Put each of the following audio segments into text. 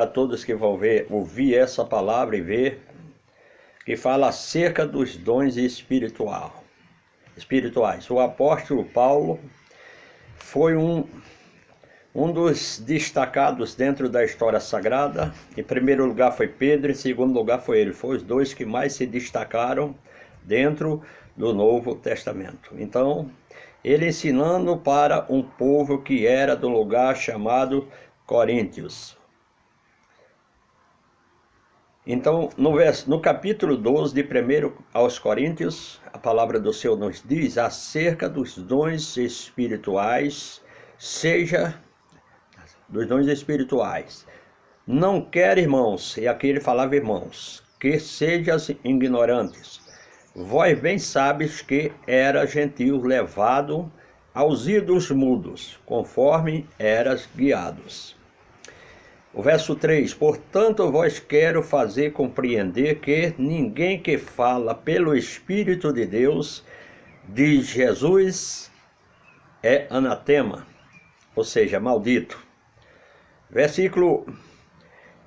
para todos que vão ouvir essa palavra e ver, que fala acerca dos dons espirituais. O apóstolo Paulo foi um dos destacados dentro da história sagrada. Em primeiro lugar foi Pedro, em segundo lugar foi ele. Foram os dois que mais se destacaram dentro do Novo Testamento. Então, ele ensinando para um povo que era do lugar chamado Coríntios. Então, no capítulo 12 de 1 aos Coríntios, a palavra do Senhor nos diz acerca dos dons espirituais, dos dons espirituais. Não quero, irmãos, e aqui ele falava irmãos, que sejais ignorantes. Vós bem sabes que era gentio levado aos ídolos mudos, conforme eras guiados. O verso 3, portanto vos quero fazer compreender que ninguém que fala pelo Espírito de Deus, de Jesus, é anatema, ou seja, maldito.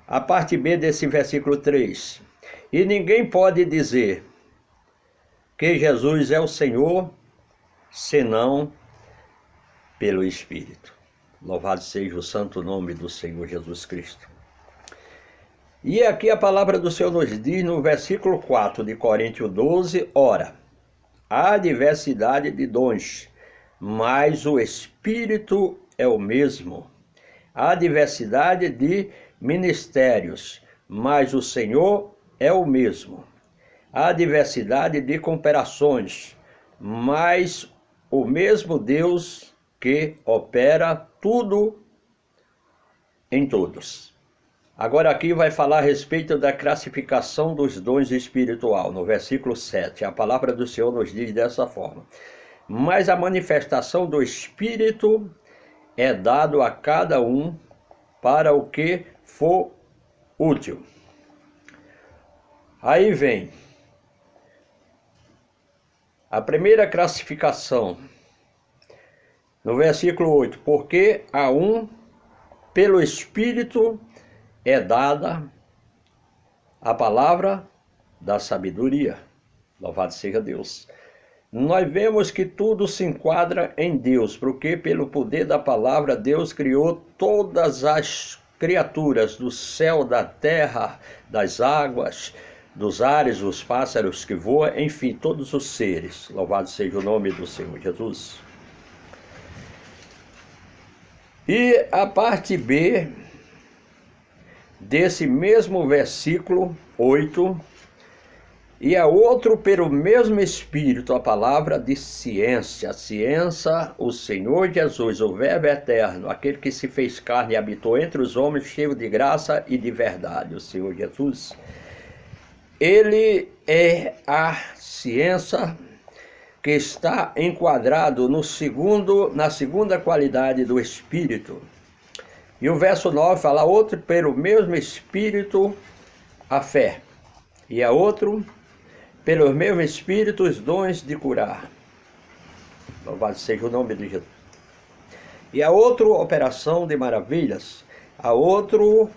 A parte B desse versículo 3, e ninguém pode dizer que Jesus é o Senhor, senão pelo Espírito. Louvado seja o santo nome do Senhor Jesus Cristo. E aqui a palavra do Senhor nos diz no versículo 4 de Coríntios 12, ora, há diversidade de dons, mas o Espírito é o mesmo. Há diversidade de ministérios, mas o Senhor é o mesmo. Há diversidade de cooperações, mas o mesmo Deus que opera tudo em todos. Agora aqui vai falar a respeito da classificação dos dons espirituais, no versículo 7. A palavra do Senhor nos diz dessa forma. Mas a manifestação do Espírito é dado a cada um para o que for útil. Aí vem a primeira classificação, no versículo 8, porque a um, pelo Espírito, é dada a palavra da sabedoria. Louvado seja Deus. Nós vemos que tudo se enquadra em Deus, porque pelo poder da palavra Deus criou todas as criaturas do céu, da terra, das águas, dos ares, os pássaros que voam, enfim, todos os seres. Louvado seja o nome do Senhor Jesus. E a parte B desse mesmo versículo 8, e a outro pelo mesmo Espírito, a palavra de ciência. A ciência, o Senhor Jesus, o Verbo eterno, aquele que se fez carne e habitou entre os homens, cheio de graça e de verdade, o Senhor Jesus. Ele é a ciência que está enquadrado na segunda qualidade do Espírito. E o verso 9 fala, outro pelo mesmo Espírito, a fé. E a outro, pelo mesmo Espírito, os dons de curar. Louvado seja o nome de Jesus. E a outro, operação de maravilhas. A outro,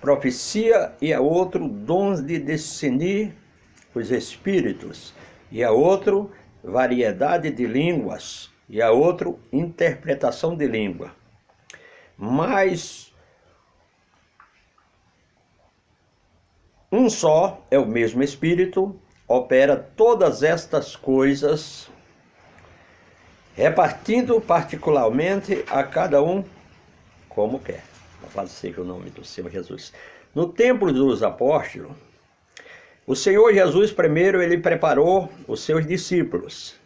profecia. E a outro, dons de discernir os espíritos. E a outro, variedade de línguas. E a outro, interpretação de língua. Mas um só é o mesmo Espírito, opera todas estas coisas, repartindo particularmente a cada um como quer. Louvado seja o nome do Senhor Jesus. No templo dos apóstolos, o Senhor Jesus primeiro ele preparou os seus discípulos.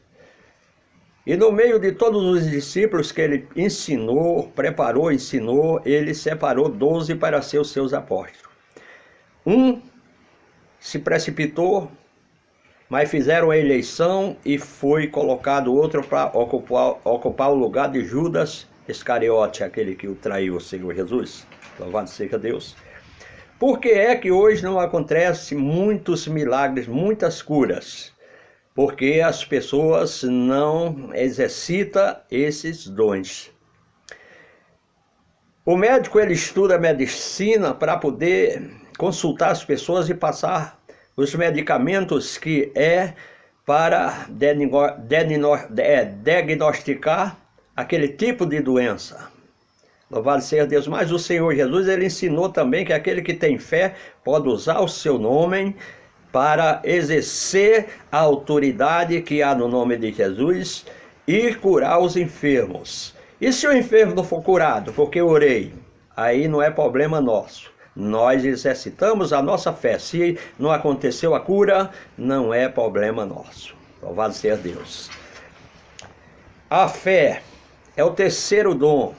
E no meio de todos os discípulos que ele ensinou, ele separou 12 para ser os seus apóstolos. Um se precipitou, mas fizeram a eleição e foi colocado outro para ocupar o lugar de Judas Iscariote, aquele que o traiu, o Senhor Jesus. Louvado seja Deus. Por que é que hoje não acontecem muitos milagres, muitas curas? Porque as pessoas não exercitam esses dons. O médico, ele estuda medicina para poder consultar as pessoas e passar os medicamentos que é para diagnosticar aquele tipo de doença. Louvado seja Deus. Mas o Senhor Jesus, ele ensinou também que aquele que tem fé pode usar o seu nome para exercer a autoridade que há no nome de Jesus e curar os enfermos. E se o enfermo não for curado, porque eu orei, aí não é problema nosso. Nós exercitamos a nossa fé. Se não aconteceu a cura, não é problema nosso. Louvado seja Deus. A fé é o terceiro dom.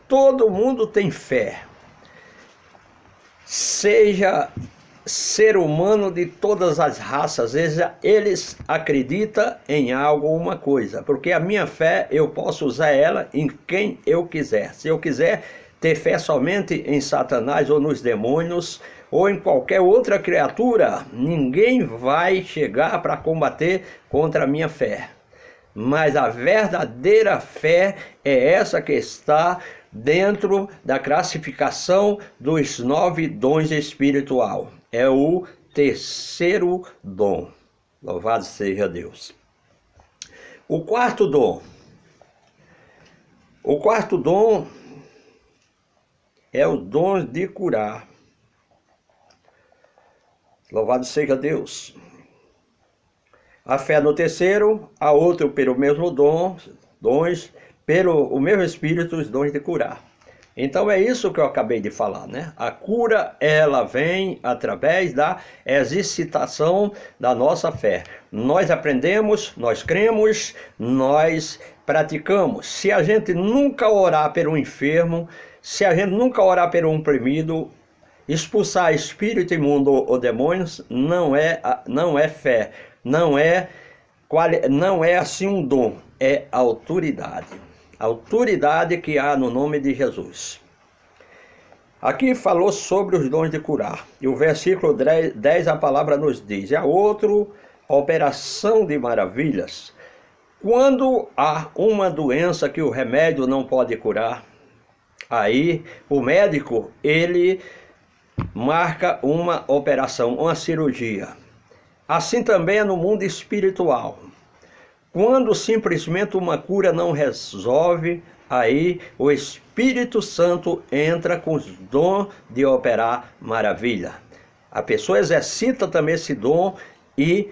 Todo mundo tem fé. Seja ser humano de todas as raças, eles acreditam em alguma coisa. Porque a minha fé, eu posso usar ela em quem eu quiser. Se eu quiser ter fé somente em Satanás ou nos demônios ou em qualquer outra criatura, ninguém vai chegar para combater contra a minha fé. Mas a verdadeira fé é essa que está dentro da classificação dos 9 dons espiritual. É o terceiro dom. Louvado seja Deus. O quarto dom. O quarto dom é o dom de curar. Louvado seja Deus. A fé no terceiro, a outro pelo mesmo dons, pelo o mesmo Espírito, os dons de curar. Então é isso que eu acabei de falar, né? A cura, ela vem através da exercitação da nossa fé. Nós aprendemos, nós cremos, nós praticamos. Se a gente nunca orar pelo enfermo, se a gente nunca orar pelo oprimido, expulsar espírito imundo ou demônios, não é fé. Não é assim um dom, é autoridade. Autoridade que há no nome de Jesus. Aqui falou sobre os dons de curar. E o versículo 10 a palavra nos diz: e a outro, operação de maravilhas. Quando há uma doença que o remédio não pode curar, aí o médico, ele marca uma operação, uma cirurgia. Assim também é no mundo espiritual. Quando simplesmente uma cura não resolve, aí o Espírito Santo entra com os dons de operar maravilha. A pessoa exercita também esse dom e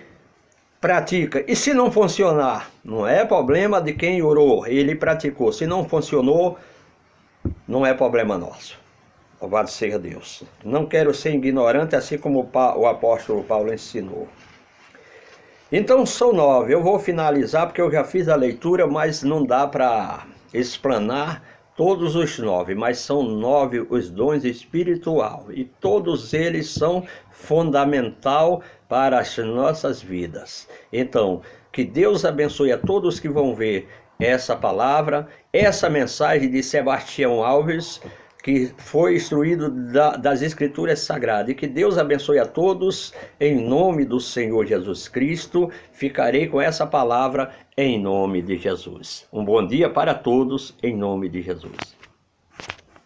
pratica. E se não funcionar, não é problema de quem orou, ele praticou. Se não funcionou, não é problema nosso. Louvado seja Deus. Não quero ser ignorante, assim como o apóstolo Paulo ensinou. Então são 9, eu vou finalizar porque eu já fiz a leitura, mas não dá para explanar todos os 9, mas são 9 os dons espirituais e todos eles são fundamental para as nossas vidas. Então, que Deus abençoe a todos que vão ver essa palavra, essa mensagem de Sebastião Alves, que foi instruído das Escrituras Sagradas. E que Deus abençoe a todos, em nome do Senhor Jesus Cristo. Ficarei com essa palavra em nome de Jesus. Um bom dia para todos, em nome de Jesus.